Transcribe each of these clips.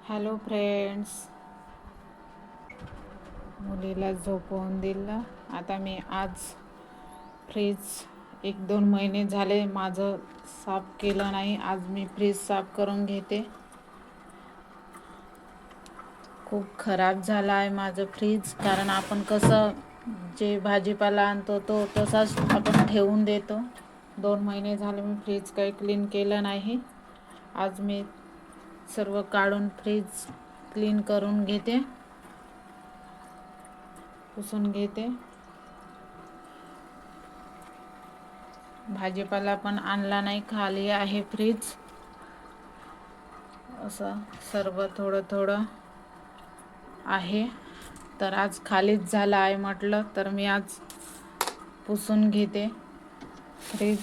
Hello friends, मुलीला झोपवून दिलं. आता मी आज फ्रीज 1-2 महिने झाले माझं साफ केलं नाही. आज मी फ्रीज साफ करून घेते. खूप खराब झाला आहे माझं फ्रीज, कारण आपण कसं जे भाजीपाला आणतो तो तसाच आपण ठेवून देतो. 2 महिने झाले मी फ्रीज काही क्लीन केलं नाही. आज मी सर्व काढून फ्रीज क्लीन करून घेते, पुसून घेते. भाजीपाला पण आणला नाही, खाली आहे फ्रीज. असं सर्व थोडं थोडं आहे, तर आज खालीच झालं आहे म्हटलं तर मी आज पुसून घेते फ्रीज.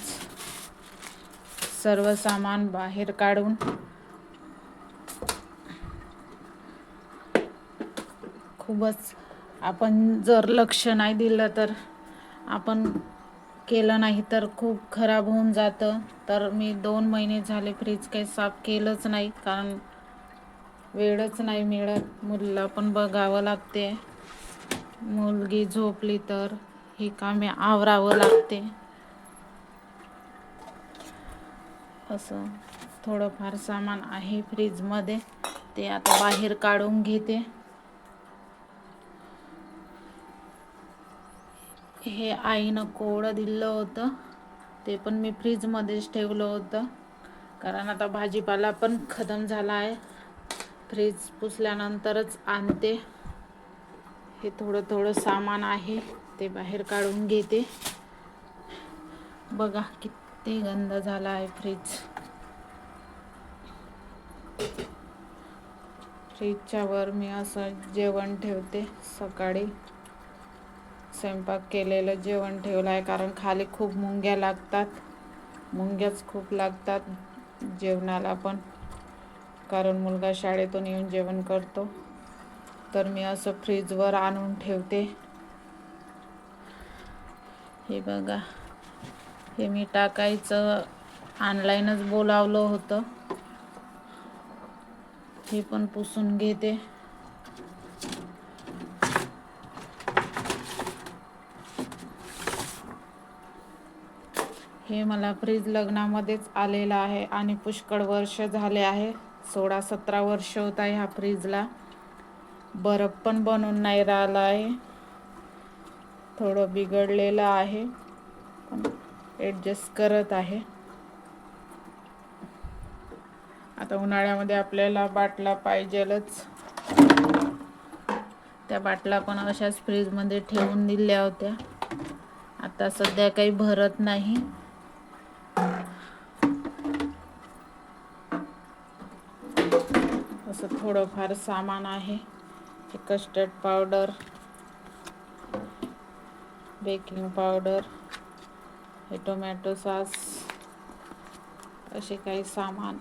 सर्व सामान बाहेर काढून खूपच आपण जर लक्ष नाही दिलं तर आपण केलं नाही तर खूप खराब होऊन जातं. तर मी 2 महिने झाले फ्रीज काही साफ केलंच नाही, कारण वेळच नाही मिळत. मुलीला पण बघावं लागते. मुलगी झोपली तर ही कामे आवरावं लागते. असं थोडंफार सामान आहे फ्रीजमध्ये, ते आता बाहेर काढून घेते. हे आईनं कोवळं दिलं होतं, ते पण मी फ्रीजमध्येच ठेवलं होतं, कारण आता भाजीपाला पण खतम झाला आहे. फ्रीज पुसल्यानंतरच आणते. हे थोडं थोडं सामान आहे ते बाहेर काढून घेते. बघा किती गंद झाला आहे फ्रीज. फ्रीजच्या वर मी असं जेवण ठेवते. सकाळी स्वयंपाक केलेलं जेवण ठेवलं आहे, कारण खाली खूप मुंग्या लागतात. मुंग्याच खूप लागतात जेवणाला पण, कारण मुलगा शाळेतून येऊन जेवण करतो. तर मी असं फ्रीजवर आणून ठेवते. हे बघा, हे मी टाकायचं ऑनलाईनच बोलावलं होतं. हे पण पुसून घेते. हे मला फ्रीज लग्नामध्येच आलेलं आहे आणि पुष्कळ वर्ष झाले आहे. 16-17 वर्ष होत आहे ह्या फ्रीजला. बर्फ पण बनून नाही राहिला आहे. थोडं बिघडलेलं आहे, पण ॲडजस्ट करत आहे. आता उन्हाळ्यामध्ये आपल्याला बाटला पाहिजेलच. त्या बाटला पण अशाच फ्रीजमध्ये ठेवून दिल्या होत्या. आता सध्या काही भरत नाही. असं थोडंफार सामान आहे. हे कस्टर्ड पावडर, बेकिंग पावडर, हे टोमॅटो सॉस, असे काही सामान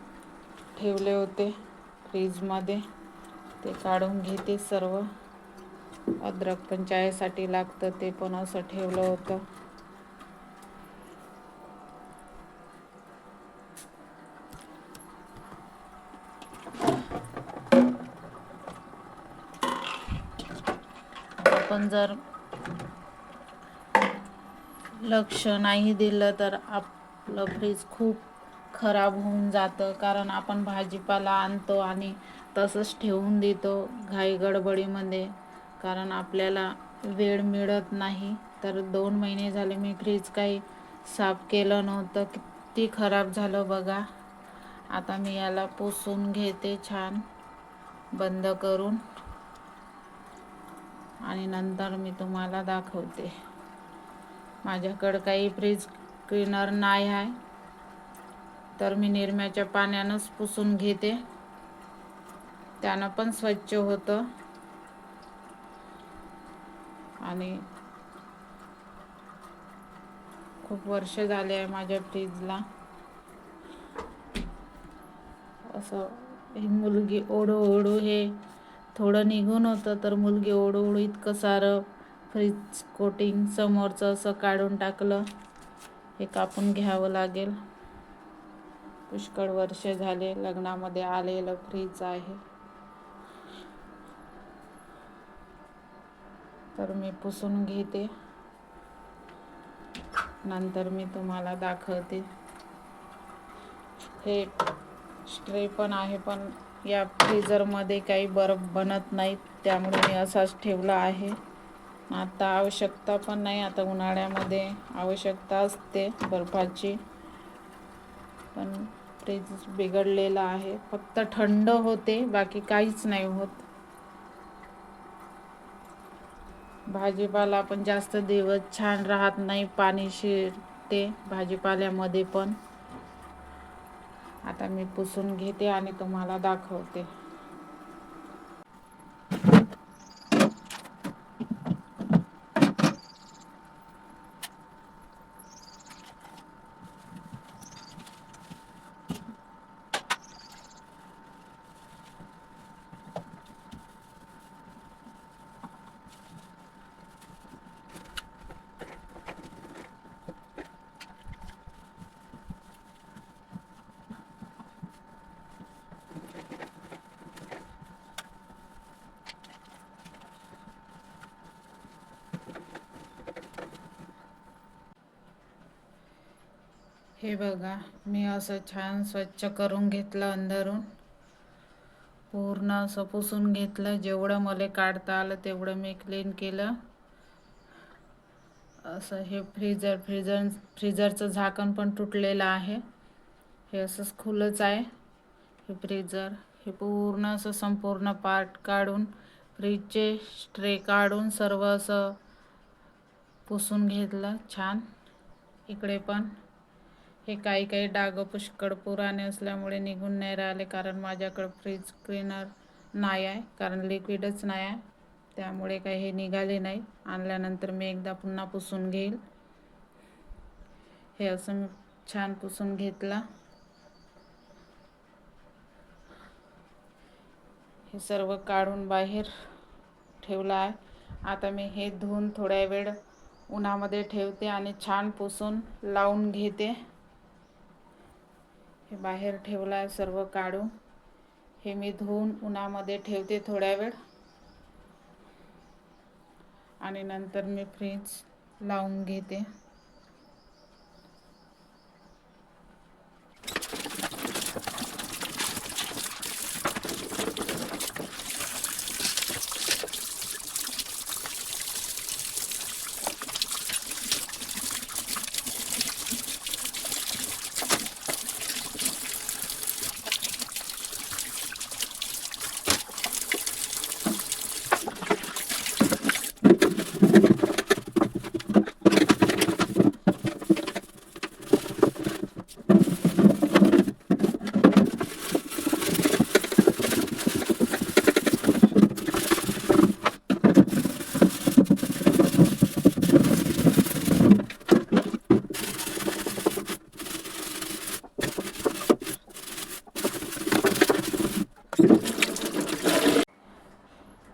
ठेवले होते फ्रीजमध्ये, ते काढून घेते सर्व. अद्रक पण चायसाठी लागतं, ते पण असं ठेवलं होतं. आपण जर लक्ष नाही दिलं तर आपलं फ्रीज खूप खराब होऊन जातं, कारण आपण भाजीपाला आणतो आणि तसंच ठेवून देतो घाई गडबडीमध्ये, कारण आपल्याला वेळ मिळत नाही. तर 2 महिने झाले मी फ्रीज काही साफ केलं नव्हतं. किती खराब झालं बघा. आता मी याला पुसून घेते छान बंद करून, आणि नंतर मी तुम्हाला दाखवते. माझ्याकडं काही फ्रीज क्लीनर नाही आहे, तर मी निरम्याच्या पाण्यानंच पुसून घेते. त्यानं पण स्वच्छ होतं. आणि खूप वर्ष झाले आहे माझ्या फ्रीजला. असं ही मुलगी ओढू ओढू हे थोडं निघून होतं, तर मुलगी ओढू ओढू इतकं सारं फ्रीज कोटिंग समोरचं असं काढून टाकलं. हे कापून घ्यावं लागेल. पुष्कळ वर्ष झाले लग्नामध्ये आलेलं फ्रीज आहे. तर मी पुसून घेते, नंतर मी तुम्हाला दाखवते. हे स्ट्रे पण आहे, पण या फ्रीजरमध्ये काही बर्फ बनत नाहीत, त्यामुळे मी असाच ठेवला आहे. आता आवश्यकता पण नाही, आता उन्हाळ्यामध्ये आवश्यकता असते बर्फाची, पण फ्रीज बिघडलेला आहे. फक्त थंड होते, बाकी काहीच नाही होत. भाजीपाला पण जास्त दिवस छान राहत नाही, पाणी शिरते भाजीपाल्यामध्ये पण. आता मी पुसून घेते आणि तुम्हाला दाखवते. हे बघा, मी असं छान स्वच्छ करून घेतलं, अंदरून पूर्ण असं पुसून घेतलं. जेवढं मला काढता आलं तेवढं मी क्लीन केलं. असं हे फ्रीजरचं झाकण पण तुटलेलं आहे. हे असंच खुलंच आहे हे फ्रीजर. हे पूर्ण असं संपूर्ण पार्ट काढून, फ्रीजचे स्ट्रे काढून सर्व असं पुसून घेतलं छान. इकडे पण हे काही डाग पुष्कळ पुराणे असल्यामुळे निघून नाही राहिले, कारण माझ्याकडं फ्रीज क्लीनर नाही आहे, कारण लिक्विडच नाही आहे, त्यामुळे काही हे निघाले नाही. आणल्यानंतर मी एकदा पुन्हा पुसून घेईल. हे असं मी छान पुसून घेतला. हे सर्व काढून बाहेर ठेवलं आहे. आता मी हे धुवून थोड्या वेळ उन्हामध्ये ठेवते आणि छान पुसून लावून घेते. हे बाहेर ठेवलं आहे सर्व काढून. हे मी धुवून उन्हामध्ये ठेवते थोड्या वेळ आणि नंतर मी फ्रीज लावून घेते.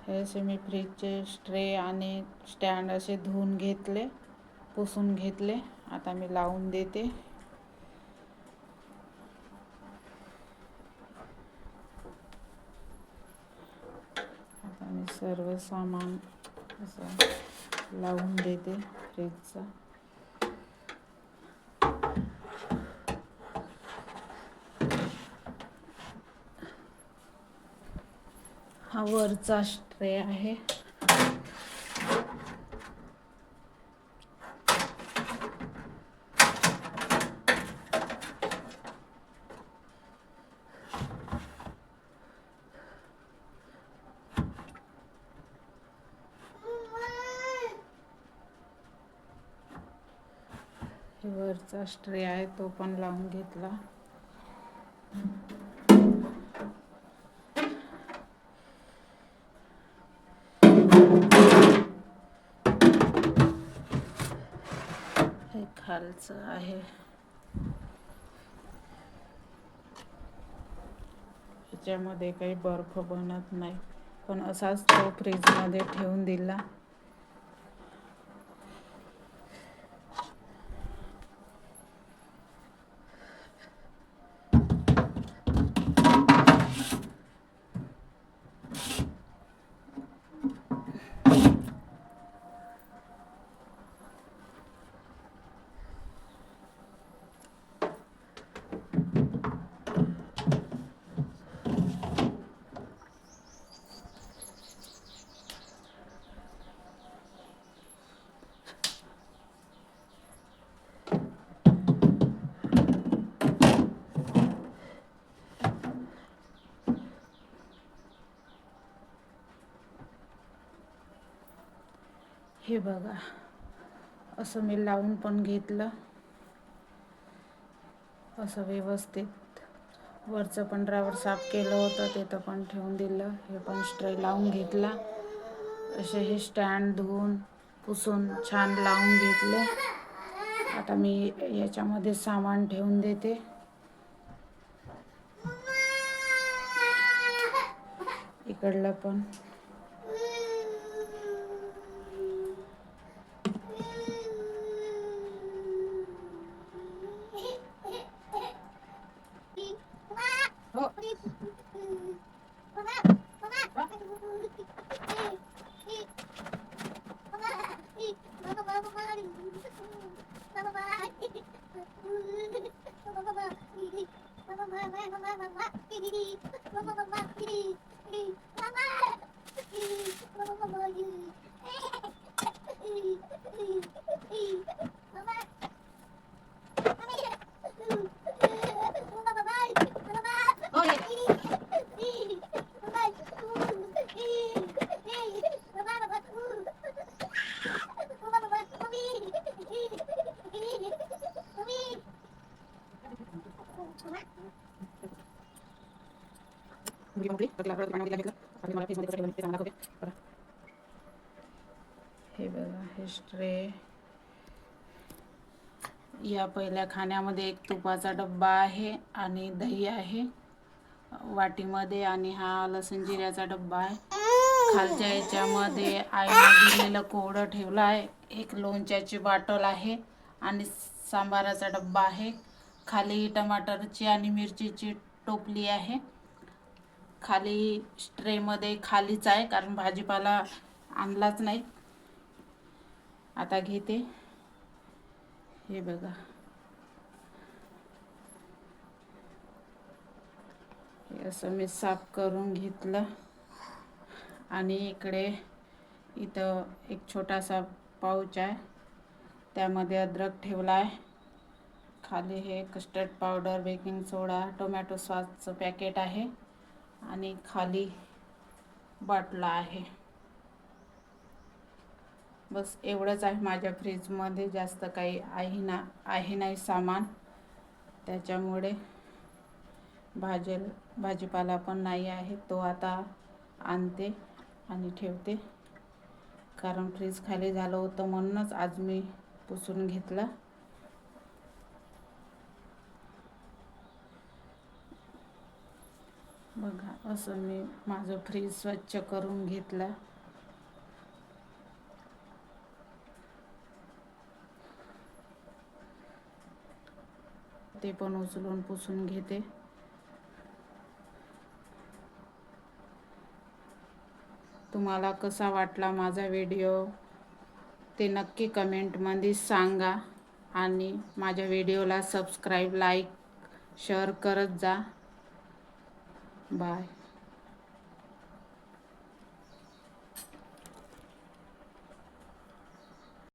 हे असे मी फ्रीजचे स्ट्रे आणि स्टँड असे धुवून घेतले, पुसून घेतले. आता मी लावून देते. आता मी सर्व सामान असं लावून देते फ्रीजचा. हा वरचा स्ट्रे आहे. वरचा स्ट्रे आहे तो पण लावून घेतला. हे खालचं आहे. याच्यामध्ये काही बर्फ बनत नाही, पण असाच तो फ्रीजमध्ये ठेवून दिला. हे बघा, असं मी लावून पण घेतलं, असं व्यवस्थित. वरचं पण ड्रावर साफ केलं होतं, तिथं पण ठेवून दिलं. हे पण स्ट्रे लावून घेतला. असे हे स्टँड धुवून पुसून छान लावून घेतले. आता मी याच्यामध्ये सामान ठेवून देते. इकडलं पण हे बघा, हे स्ट्रे. या पहिल्या खाण्यामध्ये एक तुपाचा डब्बा आहे आणि दही आहे वाटीमध्ये, आणि हा लसूण जिऱ्याचा डब्बा आहे. खालच्या याच्यामध्ये आईने दिलेलं कोरडं ठेवलं आहे. एक लोणच्याची बॉटल आहे आणि सांबाराचा डब्बा आहे. खाली टमाटरची आणि मिरचीची टोपली आहे. खाली स्ट्रेमध्ये खालीच आहे, कारण भाजीपाला आणलाच नाही. आता घेते. हे बघा, हे असं मी साफ करून घेतलं. आणि इथं एक छोटासा पाऊच आहे, त्यामध्ये अद्रक ठेवला आहे. खाली हे कस्टर्ड पावडर, बेकिंग सोडा, टोमॅटो सॉसचं पॅकेट आहे आणि खाली बाटला आहे. बस एवढंच आहे माझ्या फ्रीजमध्ये. जास्त काही आहे नाही सामान, त्याच्यामुळे भाजीपाला पण नाही आहे. तो आता आणते आणि ठेवते, कारण फ्रीज खाली झालं होतं, म्हणूनच आज मी पुसून घेतलं. बघा, असं मी माझं फ्रीज स्वच्छ करून घेतलं. ते पण उचलून पुसून घेते. तुम्हाला कसा वाटला माझा व्हिडिओ ते नक्की कमेंटमध्ये सांगा. आणि माझ्या व्हिडिओला सबस्क्राईब, लाईक, शेअर करत जा. बाय.